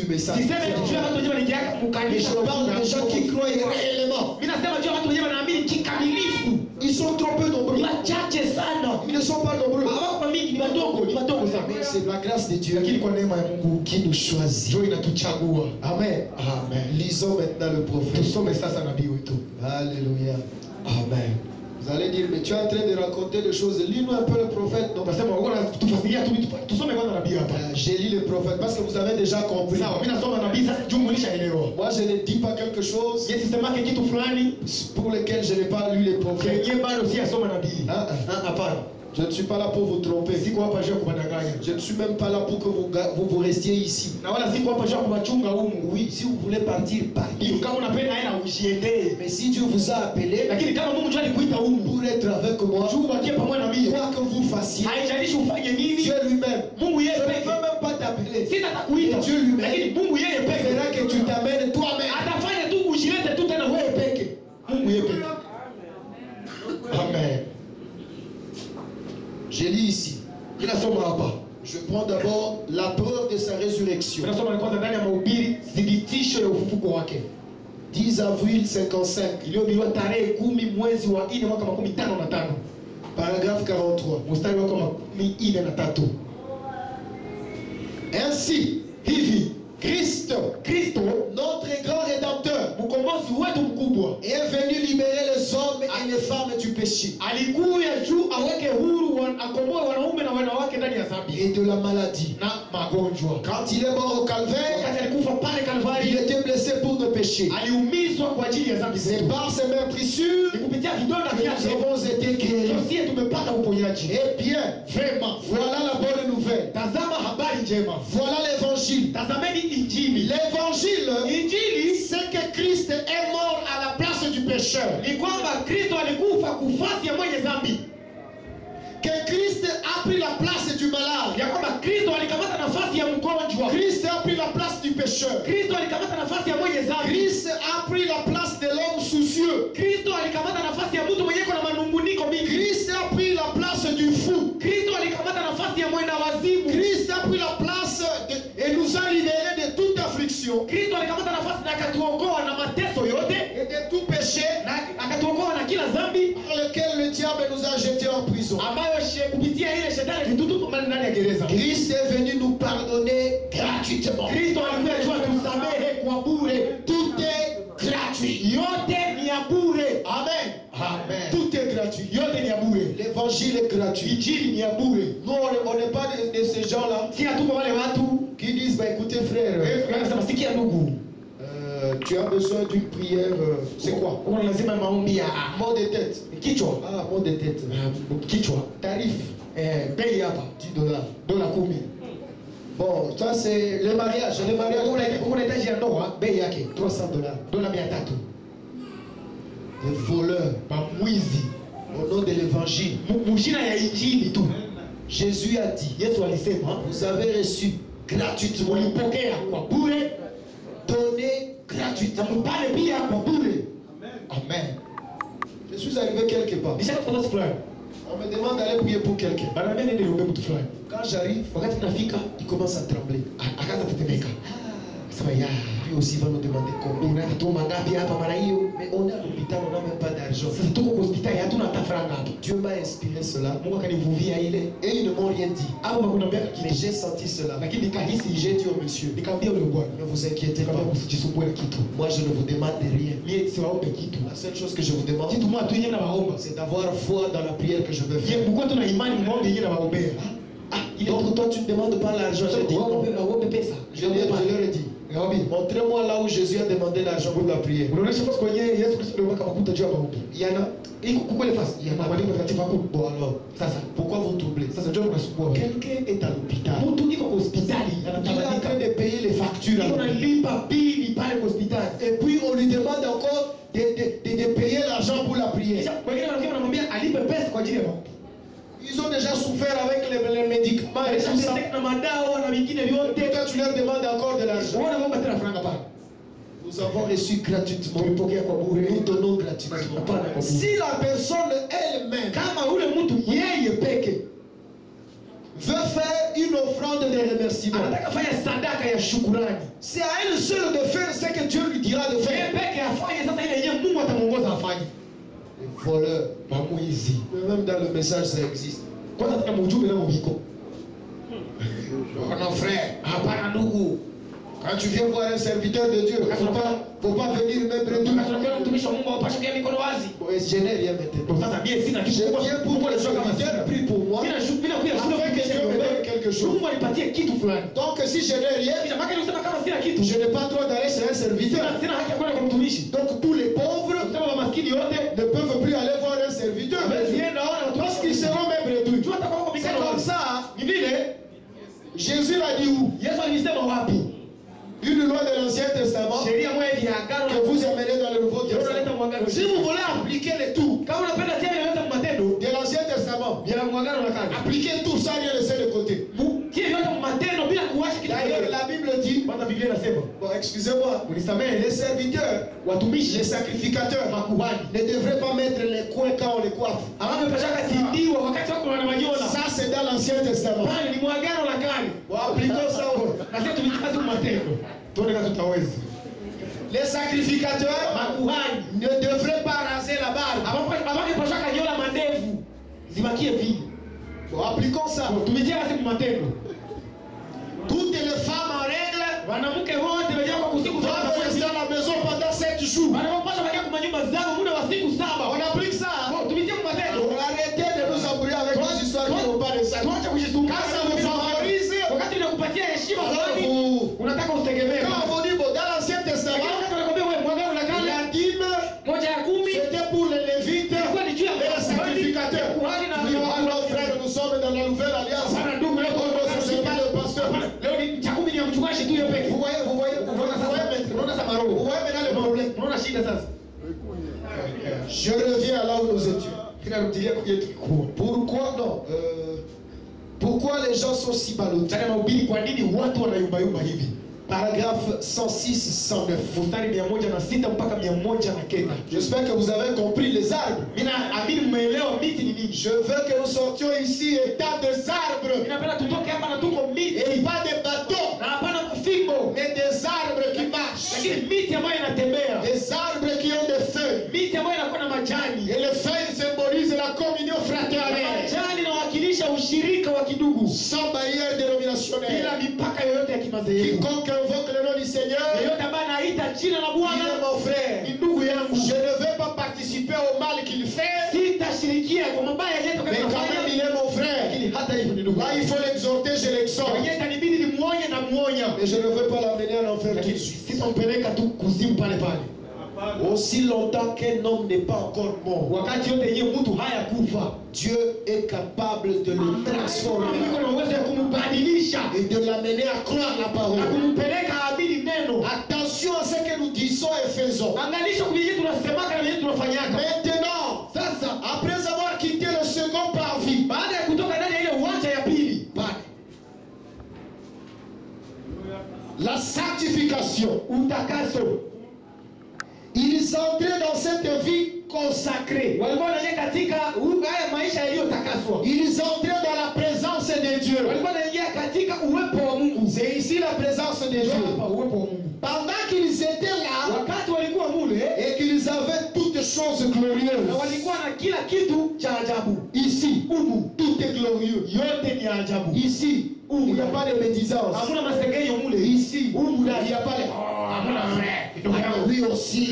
message. siseme juu ya watu wenyewe waliingia Mais mkanisa. je parle des gens qui croient réellement. Mimi nasema juu ya watu wenyewe wanaamini kikamilifu. Ils sont trop peu nombreux. Ni wachache sana. Ils ne sont pas nombreux. Hawako mingi, ni wadogo sana. Mais c'est la grâce de Dieu Lakini kwa neema ya Mungu qui nous choisit. ndio inatuchagua. Amen. Amen. Lisons maintenant le prophète. Tusome sasa nabii wetu. Alléluia. Amen. Vous allez dire, mais tu es en train de raconter des choses. Lis-nous un peu le prophète. Non, Nasema wako tufasiria tu tusome kwanza nabii hapa. j'ai lu le prophète parce que vous avez déjà compris. Sawa, mimi nasoma nabii sasa jumulisha elewa. Moi, je ne dis pas quelque chose Yesu semake kitu fulani pour lequel je n'ai pas lu les prophètes. kenye bado si asoma nabii. Hapana. Je ne suis pas là pour vous tromper. Siko hapa juu kubadanganya. Je ne suis même pas là pour que vous restiez ici. Na wala siko hapa juu kubachunga humu. Oui, si vous voulez partir, partez. Kama unapenda aina ujiende. Mais si Dieu vous a appelé Lakini kama Mungu njoo alikuita humu pour être avec moi, juu bakie pamoja na mimi. quoi que vous fassiez, Haijalishi ufanye nini. Dieu lui-même, Mungu yeye je ne peke. veux même pas t'appeler. Sitatakuita. Dieu lui-même Lakini Mungu yeye peke. fera que tu t'amènes toi-même. Atafanya tu ujilete tu tena wewe peke. Mungu yeye peke. Amen. Je lis ici. Ninasoma hapa. Je prends d'abord la preuve de sa résurrection. Ninasoma kwanza ndani ya mahubiri thibitisho ya ufufuko wake. 10 avril 55, Iliyohubiriwa tarehe 10 mwezi wa 4 mwaka 55. paragraphe 43. Mstari wa 43. Ainsi, Hivi Christ, notre grand rédempteur, mkombozi wetu mkubwa est venu libérer les hommes et les femmes du péché alikuja juu aweke huru akomboe wanaume na wanawake ndani ya dhambi et de la maladie. na magonjwa. Quand il est mort au calvaire, Wakati alikufa pale il Kalvari, était blessé pour nos péchés. aliumizwa kwa ajili ya dhambi C'est zetu. par ses meurtrissures Ni kupitia vidonda que nous vyake avons été guéris. sisi tumepata uponyaji. Eh bien, Vema, voilà la bonne nouvelle. tazama habari njema. Voilà l'évangile. Tazameni injili. L'évangile, Injili c'est que Christ est mort à la place du pécheur. ni kwamba Kristo alikufa kufasi ya mwenye dhambi, Que Christ a pris la place du malade. ya kwamba Kristo alikamata nafasi ya mgonjwa. Christ a pris la place du pécheur. Kristo alikamata nafasi ya mwenye dhambi. Christ a pris la place de l'homme soucieux. Kristo alikamata nafasi ya mtu mwenye na manunguniko mingi. Christ a pris la place du fou. Kristo alikamata nafasi ya mwenda wazimu. Christ a pris la place et nous a libérés de toute affliction Kristo alikamata nafasi na akatuokoa na mateso yote et de tout péché na akatuokoa na kila dhambi par lequel le diable nous a jetés en prison. ambayo kupitia ile shetani alitutupa ndani ya gereza. Christ est venu nous pardonner gratuitement. Kristo alikuja juu atusamehe kwa bure. Tout est gratuit. Yote ni ya bure. Amen. Amen. Tout est gratuit. Yote ni ya bure. L'évangile est gratuit. Injili ni ya bure. Nous, on n'est pas de ces gens-là Si hatuko wale watu qui disent, bah écoutez frère, wanasema sikia ndugu, tu as besoin d'une prière, c'est quoi? uko lazima maombi ya Mot de tête. kichwa. Ah, mot de tête. Kichwa. Tarif, Bei hapa $10. dola 10. Bon, ça c'est le mariage. Le mariage, Uko unahitaji ya ndoa, bei yake $300. dola 300. Des voleurs. Bamwizi. Au nom de l'évangile. Mujina ya injili tu. Jésus a dit, Yesu alisema, vous avez reçu gratuitement, ulipokea kwa bure, donné gratuitement. mpale pia kwa bure. Amen. Je suis arrivé quelque part. Nishakufanya fulani. On me demande d'aller prier pour quelqu'un. Banaambia nende niombe mtu fulani. Quand j'arrive, Wakati nafika, il commence à trembler. akaanza kutetemeka. Sema ya, Lui aussi va nous demander combien. unatuma ngapi hapa mara hiyo? Mais on est à l'hôpital, on n'a même pas d'argent. Sasa tuko kwa hospitali hatuna hata franga hapa. Dieu m'a inspiré cela Mungu akanivuvia ile. et ils ne m'ont rien dit. Au bakuniambia Mais kitu. j'ai senti cela. Lakini nikahisi J'ai dit au monsieur, nikamwambia yule bwana, ne vous inquiétez pas. nikamwambia usijisumbue na kitu. Moi, je ne vous demande rien. Mie siwaombe kitu. La seule chose que je vous demande, Kitu moja tu yenyewe nawaomba. c'est d'avoir foi dans la prière que je vais Je faire. mko tuna imani muombe yenyewe nawaombea. Donc toi, tu ne demandes pas l'argent. Je dis non. Waombe pesa. Je leur ai dit, montrez-moi là où Jésus a demandé l'argent pour la prière. Unaonyesha fasi kwenye Yesu Kristo ndio makuta juu ya maombi. Il y en a. Iko kukwele fasi. Yana maandiko matakatifu hapo. Bon alors, Sasa pourquoi vous troublez? sasa ndio tunasumbua. Quelqu'un est à l'hôpital. Mtu iko kwa hospitali Il est en anatabanika. train de payer les factures. Iko nalipa bili pale kwa hospitali. Et puis on lui demande encore de payer l'argent pour la prière. Kisha wengine wanakuja wanamwambia alipe pesa kwa ajili ya maombi. Ils ont déjà souffert avec les médicaments et tout ça. Na madawa na vingine vyote. Et toi tu leur demandes encore de l'argent. Wana mambo tena franga pale. Nous avons reçu gratuitement. Tulipokea kwa bure. Nous donnons gratuitement. Hapana kwa bure. Si la personne elle-même Kama ule mtu yeye peke veut faire une offrande de remerciement. anataka fanya sadaka ya shukrani. C'est à elle seule de faire ce que Dieu lui dira de Yeye faire. peke afanye sasa ile yenyewe Mungu atamuongoza afanye. Les voleurs, Mamwizi. même dans le message ça existe. Kwanza tuna ujumbe leo biko. Oh non frère, Hapana ndugu. quand tu viens voir un serviteur de Dieu, faut pas venir même près de Tunakwenda mtumishi wa Mungu apashe kia mikono wazi. Je n'ai rien maintenant. Sasa mie sina kitu. Je viens pour que le serviteur prie pour moi. Bila kuya Afin que Dieu me donne quelque chose. Mungu anipatie kitu fulani. Donc si je n'ai rien, Kisha maka nilisema kama sina kitu. je n'ai pas droit d'aller chez un serviteur. Sina haki ya kwenda kwa mtumishi. Donc tous les pauvres Kusema maskini yote ne peuvent plus aller voir un serviteur. Parce qu'ils seront même réduits. C'est comme ça. Ni vile Jésus l'a dit où? Yesu alisema wapi? Une loi de l'Ancien Testament Sheria moja ya agano que vous amenez dans le Nouveau Testament. Si vous voulez appliquer les tout kama unapenda tia ile yote matendo de l'Ancien Testament, ya mwagano la kale. appliquez tout ça et laissez de côté. Tia yote matendo bila kuacha kitu. D'ailleurs, la Bible dit, Kwanza Biblia inasema, bon, excusez-moi, unisamehe les serviteurs, watumishi les sacrificateurs, makuhani ne devraient pas mettre les coins quand on les coiffe. hawangepashaka tindiwa wakati wako wanawajiona. Ça, c'est dans l'Ancien Testament. Bali ni mwagano la kale. Bon, appliquons ça. Na sisi tumikaze matendo. Tuone kama tutaweza. Les sacrificateurs Makuhani ne devraient pas raser la barbe. hawangepashaka nyola mandevu zibakie vile. Bon, appliquons ça. Tumitia kasi matendo. Toutes les femmes en règle Wanamke wote wajao kwa kusiku doivent rester à la maison pendant 7 jours. wanapaswa bakia kwa nyumba zao muda wa siku 7. On applique ça. Tumitia matendo. On arrêtez de nous embrouiller avec des histoires qui n'ont pas de sens. Tuache kujisumbuka. Quand ça vous favorise, Wakati inakupatia heshima fulani, vous, unataka usitegemee. quand on vous dit, bon, dans l'Ancien Lakini Testament, wakati wanakwambia wewe mwagano la kale, la dîme, moja ya 10 c'était pour les Lévites ilikuwa ni juu ya et les sacrificateurs. kuhani na Alors, frère, nous sommes dans la nouvelle alliance. Hapana ndugu, leo Ce n'est pas le pasteur. leo ni cha 10 ni ya mchungaji tu yeye pekee. Vous voyez maintenant. Unaona sasa roho. Vous voyez maintenant le problème. Unaona shida sasa. Je reviens à là où nous étions. Tunarudia kwa kitu kikubwa. Pourquoi non pourquoi les gens sont si ballottés? Tena mahubiri kwa nini watu wanayumba yumba hivi? Paragraphe 106, 109. Mstari 106 mpaka 109. J'espère que vous avez compris les arbres. Mimi naamini mmeelewa miti ni nini. Je veux que nous sortions ici état des arbres. Ninapenda tutoke hapa na tuko miti. Et pas des bateaux, Na hapana mafimbo. mais des arbres qui marchent. Lakini miti ambayo inatembea. Des arbres qui ont des feuilles. Miti ambayo inakuwa na majani. Et les feuilles symbolisent la communion fraternelle. Majani inawakilisha ushirika wa kidugu. Sans barrière dénominationnelle. Bila mipaka yoyote ya kimadhehebu. Quiconque invoque le nom du Seigneur, Yeyote ambaye anaita jina la il Bwana est mon frère. ni ndugu yangu. Je ne vais pas participer au mal qu'il fait, Sitashirikia kwa mabaya yetu mais kama quand même fanya. il est mon frère. Lakini hata hivyo ni ndugu. Là, il faut l'exhorter, je l'exhorte. Yeye itanibidi nimuonye na muonya. Mais je ne veux pas l'amener en enfer tout de Lakini suite. sitampeleka tu kuzimu pale pale. Aussi longtemps qu'un homme n'est pas encore mort, Wakati yote yeye mtu haya kufa. Dieu est capable de le transformer Mungu ana uwezo wa kumbadilisha et de l'amener à croire la na parole. kumpeleka aamini neno. Attention à ce que nous disons et faisons. Angalisha kwa yeye tunasemaka na yeye tunafanyaka. Maintenant, Sasa après avoir quitté le second parvis, baada ya kutoka ndani ya ile uwanja ya pili, pale, la sanctification, utakaso, ils entraient dans cette vie consacrée. walikuwa wanaingia katika haya maisha yaliyotakaswa. Ils entraient dans la présence de Dieu. Walikuwa wanaingia katika uwepo wa Mungu. C'est ici la présence de Dieu. Hapa uwepo wa Mungu. Pendant qu'ils étaient là Wakati walikuwa mule et qu'ils avaient toutes choses na glorieuses, walikuwa na kila kitu cha ajabu. ici, tout est glorieux. Yote ni ajabu. Ici, il n'y a pas de médisance. Hamuna masengenyo mule. Ici, Humu il ndani. n'y a pas de... Hamuna frère. Ah, lui aussi.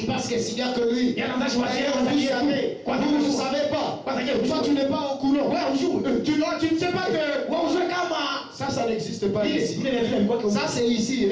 Parce que s'il n'y a que lui. Yana D'ailleurs, vous savez, vous ne savez pas. Toi, tu n'es pas au courant. Tu ne sais pas que... Ça n'existe pas ici. Ça, c'est ici.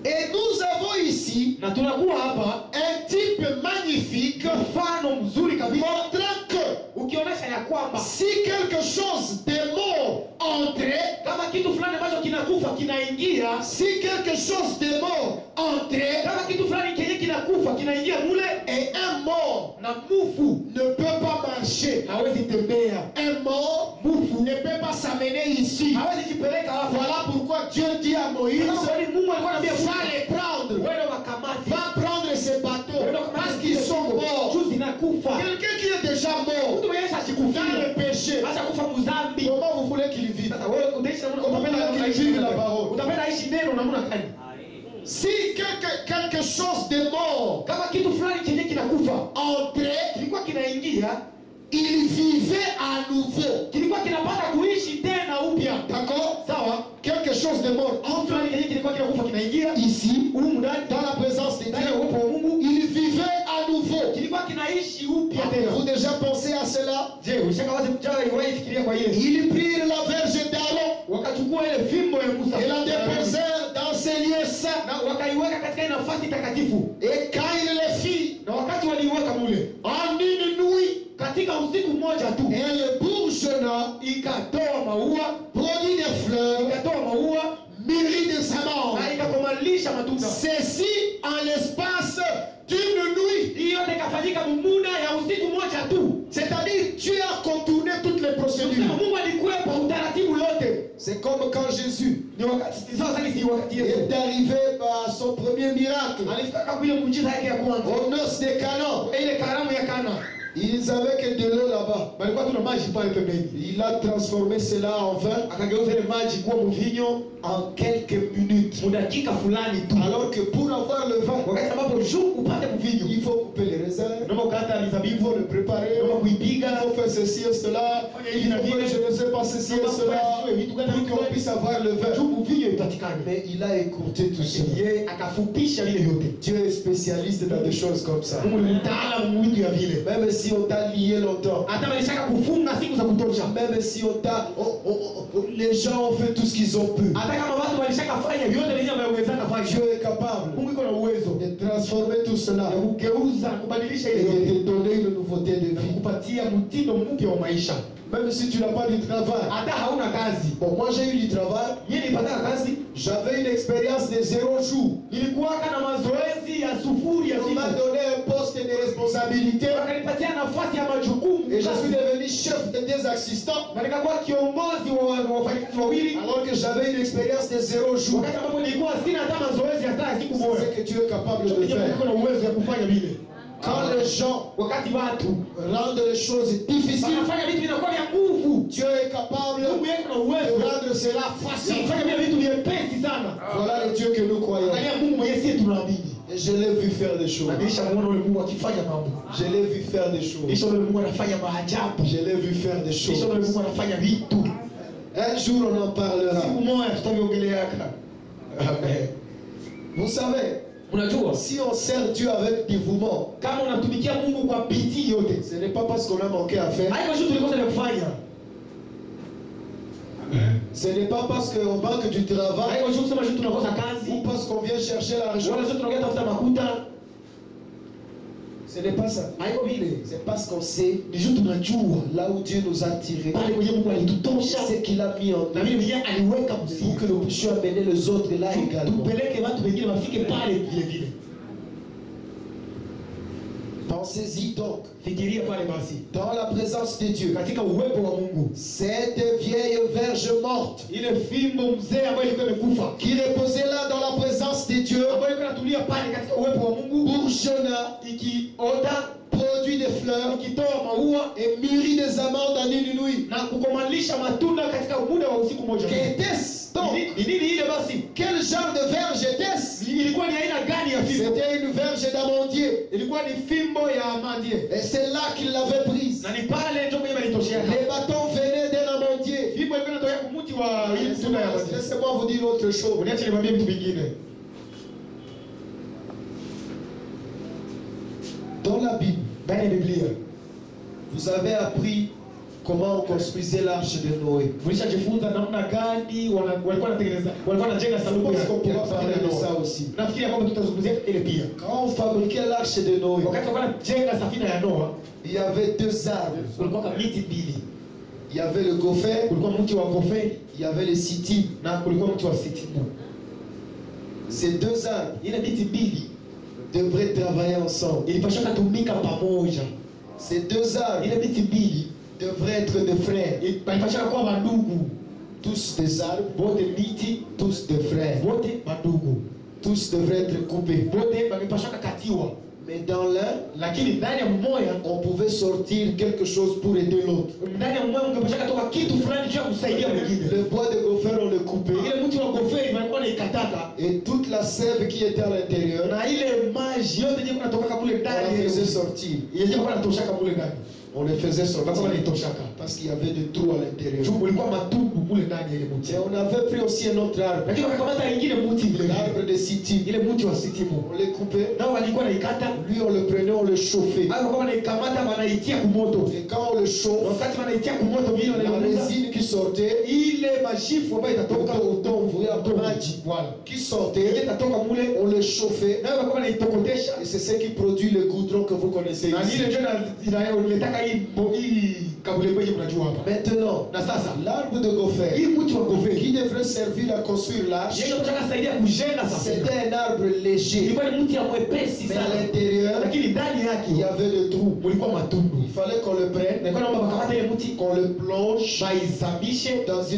Et nous avons ici na tunakuwa hapa un type magnifique mfano mzuri kabisa montrant que ukionyesha ya kwamba si quelque chose de mort entrait, kama kitu fulani ambacho kinakufa kinaingia, si quelque chose de mort entrait, kama kitu fulani kenye kinakufa kinaingia mule, et un mort na mufu ne peut pas marcher, hawezi tembea, un mort ne peut pas s'amener ici. hawezi jipeleka hapo. Voilà pourquoi Dieu dit à Moïse, Mungu alikuwa anambia va les prendre, wewe wakamate, va prendre ces bateaux parce qu'ils sont morts. juu zinakufa. Quelqu'un qui est déjà mort, Mtu mwenye ashikufa vivre la parole. Utapenda aishi neno namna gani? Si quelque chose de mort Kama kitu fulani chenye kinakufa entrait, kilikuwa kinaingia, il vivait à nouveau. kilikuwa kinapata kuishi tena upya. D'accord? Sawa? Quelque chose de mort Kitu fulani chenye kilikuwa kinakufa kinaingia ici, humu ndani, dans la présence de ndani ya Dieu, uwepo wa Mungu, il vivait à nouveau. kilikuwa kinaishi upya tena. Vous déjà pensé à cela? Je, ushakawaza kujawahi fikiria kwa ile? Ils prirent la verge d'Aaron Wakachukua ile fimbo ya Musa et la déposèrent dans ces lieux saints. na wakaiweka katika ile nafasi takatifu, Et quand il les fit, na wakati waliiweka mule, en une nuit, katika usiku mmoja tu elle bourgeonna, ikatoa maua, produit des fleurs, ikatoa maua mûrit des amandes. na ikakomalisha matunda. Ceci en l'espace d'une nuit. Hii yote ikafanyika muda ya usiku mmoja tu. C'est-à-dire, Dieu a contourné toutes les Kusema procédures. Mungu alikwepa utaratibu yote. C'est comme quand Jésus Ni wakati sasa si wakati Yesu est arrivé à son premier miracle alifika kwa ile muujiza yake ya kwanza, aux noces de Canaan. ile karamu ya Kana. Ils avaient que de l'eau là-bas. Balikuwa tuna maji pale pembeni, Il a transformé cela en vin akageuza ile maji kuwa mvinyo en quelques minutes. mu dakika fulani tu. Alors que pour avoir le vin, Wakati ambapo juu upate mvinyo, il faut couper les raisins, naomba ukata il mizabibu, faut le préparer, naomba il kuipiga, faut faire ceci et cela, il faut faire je ne sais pas ceci et cela, pour qu'on puisse avoir le vin. juu mvinyo ipatikane. Mais il a écourté tout cela. Yeye akafupisha vile yote. Dieu est spécialiste dans des choses comme ça. Mungu ni mtaalamu mwitu ya vile. Même si on t'a lié longtemps, Hata walishaka kufunga siku za kutosha, même si on t'a... les gens ont fait tout ce qu'ils ont pu. hata kama watu walishaka fanya vyote vile wameweza kufanya, Dieu est capable Mungu iko na uwezo de transformer tout cela ya kugeuza, kubadilisha et ile yote, de te donner une nouveauté de na vie. kupatia mtindo mpya wa maisha. Même si tu n'as pas du travail. Hata hauna kazi. Bon, moi j'ai eu du travail. Mimi nilipata kazi, J'avais une expérience de 0 jour. nilikuwa na mazoezi ya sufuri ya On m'a siku, donné un poste de responsabilité wakanipatia nafasi ya majukumu et je suis devenu chef de des assistants na nikakuwa kiongozi wa wafanyakazi wawili, alors que j'avais une expérience de 0 jour. wakati ambapo nilikuwa sina hata mazoezi hata ya siku C'est moja. ce que tu es capable de Niko faire. na uwezo ya kufanya vile. Quand les gens Wakati watu rendent les choses difficiles, wanafanya vitu vinakuwa vya nguvu, Dieu est capable Mungu yeye ana de uwezo rendre cela ya facile. kufanya vile vitu vyepesi sana. Voilà le Dieu que nous croyons. Angalia Mungu mwenyewe sisi tunaamini. Et je l'ai vu faire des choses. Na nilisha muona yule Mungu akifanya mambo. Je l'ai vu faire des choses. Nilisha yule Mungu anafanya maajabu. Je l'ai vu faire des Nilisha yule choses. Mungu anafanya vitu. Un jour on en parlera. Siku moja tutaviongelea. Amen. Vous savez, Unajua, si on sert Dieu avec dévouement, kama unatumikia Mungu kwa bidii yote, ce n'est pas parce qu'on a manqué à faire. haiko tu tulikosa kufanya. Ce n'est pas parce qu'on manque du travail Haiko tu kusema tu tunakosa ou kazi. parce qu'on vient chercher l'argent. Wala tu tunaongea tafuta makuta. Ce n'est pas ça. Haiko vile. C'est parce qu'on sait Ni juu tunajua là où Dieu nous a tirés, pale kwenye Mungu alitutosha. ce qu'il a mis en Na nous mimi mwenyewe aliweka pour msingi. que nous puissions amener les autres là également. Tupeleke watu wengine wafike pale vile vile. Pensez-y donc, Fikiria pale basi. dans la présence de Dieu, Katika uwepo wa Mungu. cette vieille verge morte Ile fimbo mzee ambayo ilikuwa imekufa. qui reposait là dans la présence de Dieu, Ambayo ilikuwa inatulia pale katika uwepo wa Mungu. bourgeonna, Ikiota, produit des fleurs ikitoa maua et mûrit des amandes en une nuit. na kukomalisha matunda katika muda wa usiku mmoja. Qu'était-ce donc? Ni nini ile basi? Quel genre de verge était-ce? Ilikuwa ni aina gani ya fimbo? C'était une verge d'amandier. Ilikuwa ni fimbo ya amandie. Et c'est là qu'il l'avait prise. Na ni pale ndio kwenye balitoshea. Les bâtons venaient d'un amandier. Fimbo ilikuwa inatoka kwa mti wa ile tunda ya amandie. Laissez-moi vous dire autre chose. Uniache nikwambie vitu vingine. Dans la Bible, Ndani ya Biblia vous avez appris comment on construisait l'arche de Noé. mlishajifunza namna gani walikuwa wanatengeneza, walikuwa wanajenga Je sanduku pense qu'on pourra ya parler de ça Noa. aussi. Nafikiri kwamba tutazungumzia ile pia. Quand on fabriquait l'arche de Noé, Wakati walikuwa wanajenga safina ya Noa, il y avait deux arbres. kulikuwa kama miti mbili. Il y avait le gopher, Kulikuwa mti wa goferi il y avait le sittim. na kulikuwa mti wa sitimu. Ces deux arbres Ile miti mbili devraient travailler ensemble. ilipaswa kutumika pamoja. Ces deux arbres Ile miti mbili devraient être des frères. ilipaswa kuwa mandugu. Tous des arbres, Wote miti, tous des frères. wote mandugu. Tous devraient être coupés. Wote walipaswa kukatiwa. Mais dans l'un, lakini ndani ya mmoja on pouvait sortir quelque chose pour aider l'autre. ndani ya mmoja ungepashaka toka kitu fulani cha kusaidia mwingine. Le bois de gopher, on le coupait. Ile mti wa goferi walikuwa naikataka Et toute la sève qui était à l'intérieur, na ile maji yote yenyewe kunatoka kule on la ndani faisait sortir. yenyewe kwa natoshaka kule ndani. On les faisait sortir Kama naitoshaka. parce qu'il y avait des trous à l'intérieur. Juu ulikuwa matundu kule ndani ya ile mti. Et on avait pris aussi un autre arbre, Lakini wakakamata ingine mti vile vile. l'arbre de Sittim. Ile mti wa sitimu. On les coupait. Nao walikuwa naikata. Lui, on le prenait, on le chauffait. Hapo kama naikamata wanaitia kumoto. Et quand on le chauffe, Wakati wanaitia kumoto vile la wanaiguza résine qui sortait, ile majifu ambayo itatoka vous voyez, maji, Voilà. qui Yenyewe sortait, itatoka mule on le chauffait. nayo wakawa naitokotesha. Et c'est ce qui produit le goudron que vous connaissez Na ici. ile ndio inataka hii kabulebo yenyewe mnajua hapa. Maintenant, Na sasa l'arbre de gopher, hii mti wa goferi qui devrait servir à construire l'arche, yeye anataka saidia kujenga sasa. c'était un arbre léger. Ilikuwa ni mti ya mwepesi Mais à sana. l'intérieur, Lakini ndani yake il y avait des trous. ulikuwa matundu. Il fallait qu'on le prenne, Na kwa naomba wakamata ile mti qu'on le plonge baizamishe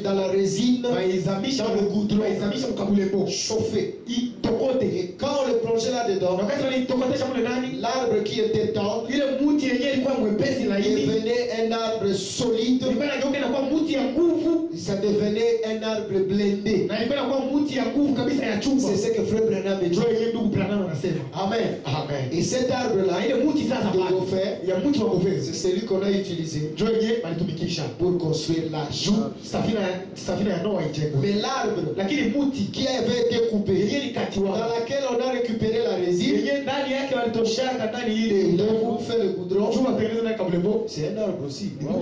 dans la résine, baizamishe dans le goudron, baizamishe mkabulebo chauffé. itokote. Et quand on le plongeait là-dedans, Wakati wanaitokotesha mule ndani l'arbre qui était tendre ile mti yenyewe ilikuwa mwepesi laini. devenait un arbre solide. Ilikuwa inageuka inakuwa mti ya nguvu Ça devenait un arbre blindé. na ilikuwa inakuwa mti ya nguvu kabisa ya chuma. C'est ce que Frère Branham dit. Ndio yeye ndugu Branham anasema. Amen. Amen. Et cet arbre-là, Na ile mti sasa de pale gopher, ya mti wa goferi c'est celui qu'on a utilisé ndio yeye alitumikisha pour construire l'arche. safina ya Noa ijengwe. Mais l'arbre Lakini mti qui avait été coupé, yenyewe likatiwa dans laquelle on a récupéré la résine, yenyewe ndani yake walitoshaka ndani et ile il a udongo fait le goudron, juu watengeneza naye kabulebo. c'est un arbre aussi. Wow.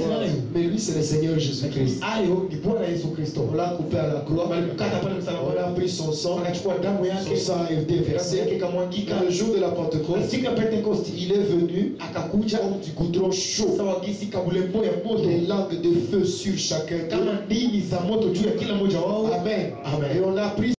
Mais lui, c'est le Seigneur Jésus-Christ. Ayo ni Bwana Yesu Kristo. On l'a coupé à la croix, Walimkata pale on msalabani, a pris son sang, wakachukua damu son yake, sang a été damu versé. yake ikamwangika. Le jour de la Na Pentecôte, siku ya Pentekosti il est venu akakuja comme du goudron chaud, sawa gisi kabulebo ya moto des langues de feu sur chacun d'eux. kama ndimi za moto juu ya kila mmoja wao. Amen. Amen. Et on a pris